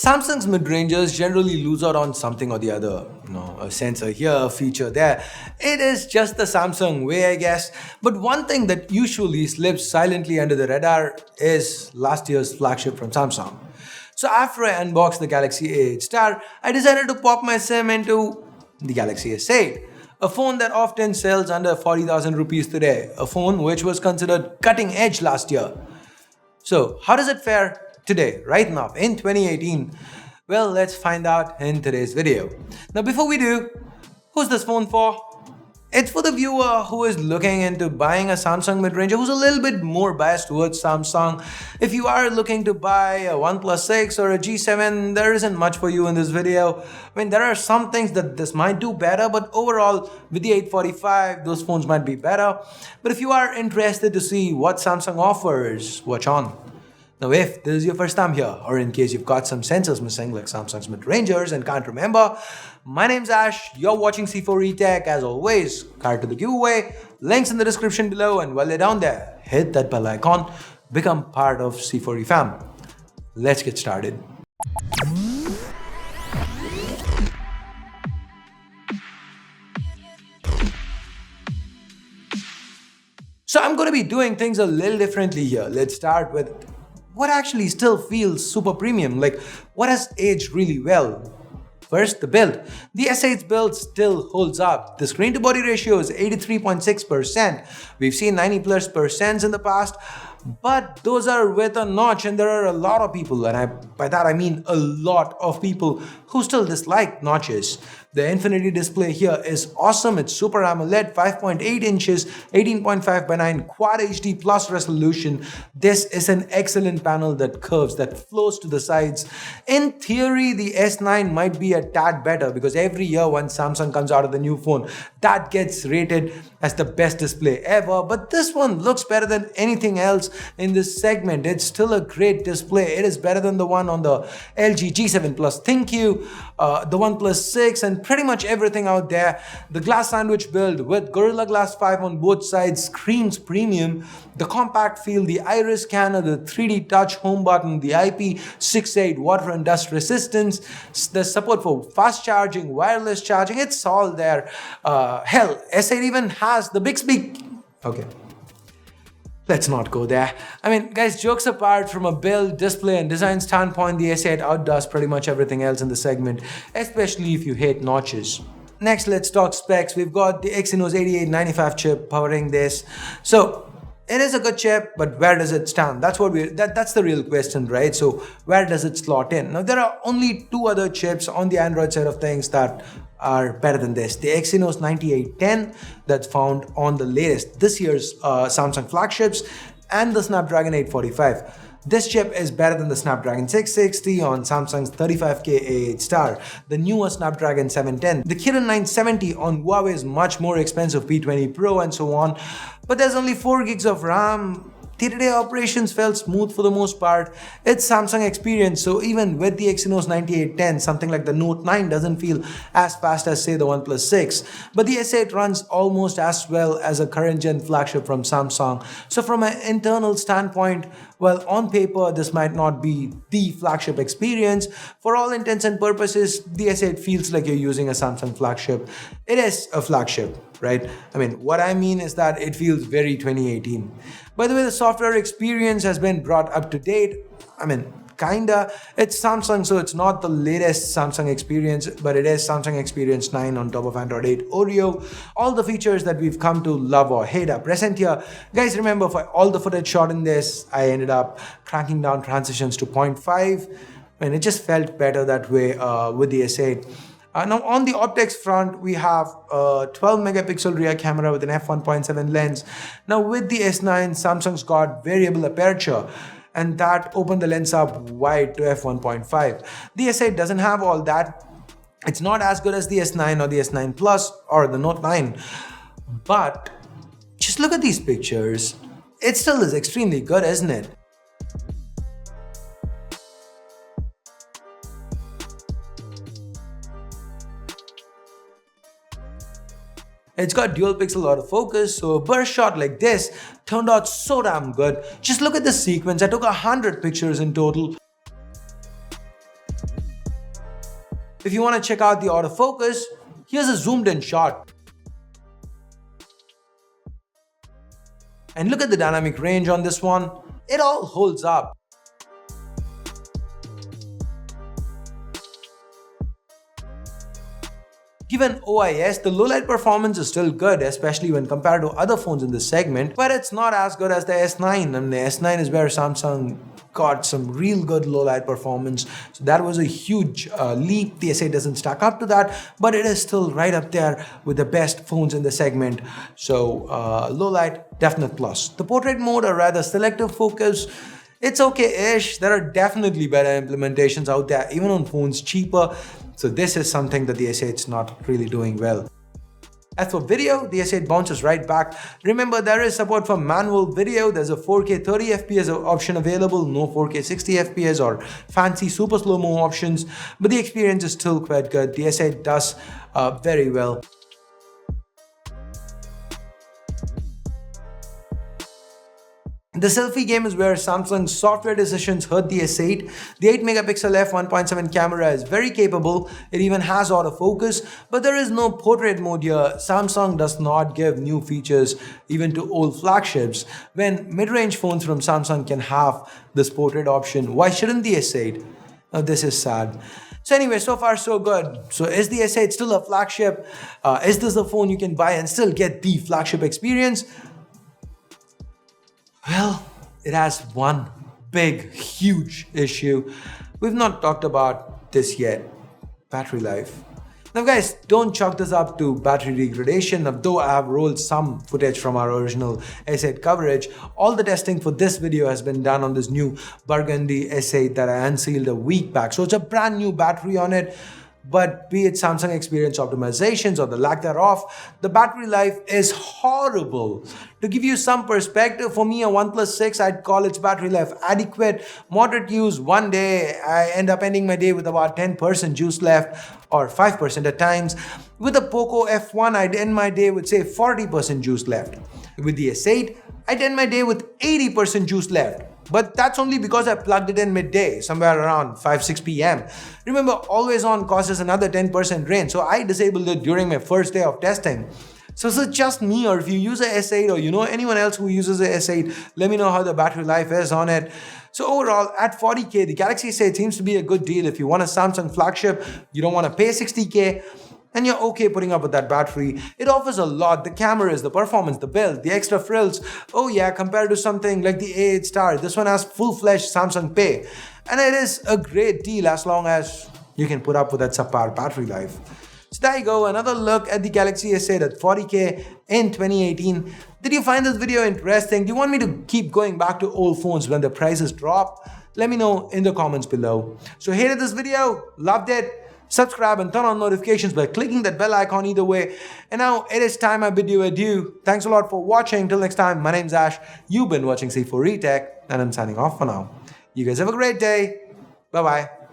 Samsung's mid-rangers generally lose out on something or the other. A sensor here, a feature there. It is just the Samsung way, I guess. But one thing that usually slips silently under the radar is last year's flagship from Samsung. So after I unboxed the Galaxy A8 Star, I decided to pop my SIM into the Galaxy S8. A phone that often sells under 40,000 rupees today. A phone which was considered cutting edge last year. So, how does it fare today, right now, in 2018? Well, let's find out in today's video. Now, before we do, who's this phone for? It's for the viewer who is looking into buying a Samsung mid-ranger, who's a little bit more biased towards Samsung. If you are looking to buy a OnePlus 6 or a G7, there isn't much for you in this video. I mean, there are some things that this might do better, but overall, with the 845, those phones might be better. But if you are interested to see what Samsung offers, watch on. Now, if this is your first time here, or in case you've got some sensors missing like Samsung's mid-rangers and can't remember, my name's Ash, you're watching C4E Tech. As always, card to the giveaway, links in the description below, and while you're down there, hit that bell icon, become part of C4E fam. Let's get started. So I'm going to be doing things a little differently here. Let's start with what actually still feels super premium, like what has aged really well. First, the build. The S8's build still holds up. The screen to body ratio is 83.6%. We've seen 90+% in the past, but those are with a notch, and there are a lot of people, and by that I mean a lot of people, who still dislike notches. The Infinity display here is awesome. It's Super AMOLED, 5.8 inches, 18.5 by 9 Quad HD plus resolution. This is an excellent panel that curves, that flows to the sides. In theory, the S9 might be a tad better because every year when Samsung comes out with a new phone, that gets rated as the best display ever. But this one looks better than anything else in this segment. It's still a great display. It is better than the one on the LG G7 Plus ThinQ, the OnePlus 6, and pretty much everything out there. The glass sandwich build with Gorilla Glass 5 on both sides screams premium. The compact feel, the iris scanner, the 3D touch home button, the IP68 water and dust resistance, the support for fast charging, wireless charging, it's all there. Hell, S8 even has the Bixby. Okay. Let's not go there. I mean, guys, jokes apart, from a build, display, and design standpoint, the S8 outdoes pretty much everything else in the segment, especially if you hate notches. Next, let's talk specs. We've got the Exynos 8895 chip powering this. So, it is a good chip, but where does it stand? That's the real question, right? So, where does it slot in? Now, there are only two other chips on the Android side of things that are better than this. The Exynos 9810 that's found on the latest this year's Samsung flagships, and the Snapdragon 845. This chip is better than the Snapdragon 660 on Samsung's 35K A8 Star, the newer Snapdragon 710, the Kirin 970 on Huawei's much more expensive P20 Pro, and so on. But there's only 4 gigs of RAM. Day-to-day operations felt smooth for the most part. It's Samsung experience, so even with the Exynos 9810, something like the Note 9 doesn't feel as fast as, say, the OnePlus 6. But the S8 runs almost as well as a current-gen flagship from Samsung. So from an internal standpoint, well, on paper, this might not be the flagship experience. For all intents and purposes, the S8 feels like you're using a Samsung flagship. It is a flagship, right? I mean, what I mean is that it feels very 2018. By the way, the software experience has been brought up to date. I mean, kinda. It's Samsung, so it's not the latest Samsung experience, but it is Samsung Experience 9 on top of Android 8 Oreo. All the features that we've come to love or hate are present here. Guys, remember, for all the footage shot in this, I ended up cranking down transitions to 0.5, and it just felt better that way with the S8. Now, on the optics front, we have a 12 megapixel rear camera with an f1.7 lens. Now, with the S9, Samsung's got variable aperture, and that opened the lens up wide to f1.5. The S8 doesn't have all that. It's not as good as the S9 or the S9 Plus or the Note 9. But just look at these pictures. It still is extremely good, isn't it? It's got dual pixel autofocus, so a burst shot like this turned out so damn good. Just look at this sequence. I took 100 pictures in total. If you want to check out the autofocus, here's a zoomed in shot. And look at the dynamic range on this one. It all holds up. Given OIS, the low light performance is still good, especially when compared to other phones in this segment, but it's not as good as the S9. And the S9 is where Samsung got some real good low light performance. So that was a huge leap. The S8 doesn't stack up to that, but it is still right up there with the best phones in the segment. So low light, definite plus. The portrait mode, or rather selective focus, it's okay-ish. There are definitely better implementations out there, even on phones cheaper. So this is something that the S8 is not really doing well. As for video, the S8 bounces right back. Remember, there is support for manual video. There's a 4K 30 FPS option available, no 4K 60 FPS or fancy super slow-mo options, but the experience is still quite good. The S8 does very well. The selfie game is where Samsung's software decisions hurt the S8. The 8-megapixel f1.7 camera is very capable. It even has autofocus, but there is no portrait mode here. Samsung does not give new features even to old flagships. When mid-range phones from Samsung can have this portrait option, why shouldn't the S8? Now this is sad. So anyway, so far so good. So is the S8 still a flagship? Is this a phone you can buy and still get the flagship experience? Well, it has one big, huge issue. We've not talked about this yet. Battery life. Now guys, don't chalk this up to battery degradation. Though I have rolled some footage from our original S8 coverage, all the testing for this video has been done on this new Burgundy S8 that I unsealed a week back. So it's a brand new battery on it. But be it Samsung experience optimizations or the lack thereof, the battery life is horrible. To give you some perspective, for me a OnePlus 6, I'd call its battery life adequate. Moderate use, one day I end up ending my day with about 10% juice left, or 5% at times. With the Poco F1, I'd end my day with say 40% juice left. With the S8, I'd end my day with 80% juice left. But that's only because I plugged it in midday, somewhere around 5-6 p.m. Remember, always on causes another 10% drain, so I disabled it during my first day of testing. So is it just me, or if you use a S8 or you know anyone else who uses a S8, let me know how the battery life is on it. So overall, at 40K, the Galaxy S8 seems to be a good deal. If you want a Samsung flagship, you don't want to pay 60K, and you're okay putting up with that battery. It offers a lot. The cameras, the performance, the build, the extra frills. Oh yeah, compared to something like the A8 Star, this one has full-fledged Samsung Pay. And it is a great deal as long as you can put up with that subpar battery life. So there you go, another look at the Galaxy S8 at 40K in 2018. Did you find this video interesting? Do you want me to keep going back to old phones when the prices drop? Let me know in the comments below. So hated this video? Loved it? Subscribe and turn on notifications by clicking that bell icon either way. And now it is time I bid you adieu. Thanks a lot for watching. Till next time, my name's Ash. You've been watching C4E Tech, and I'm signing off for now. You guys have a great day. Bye-bye.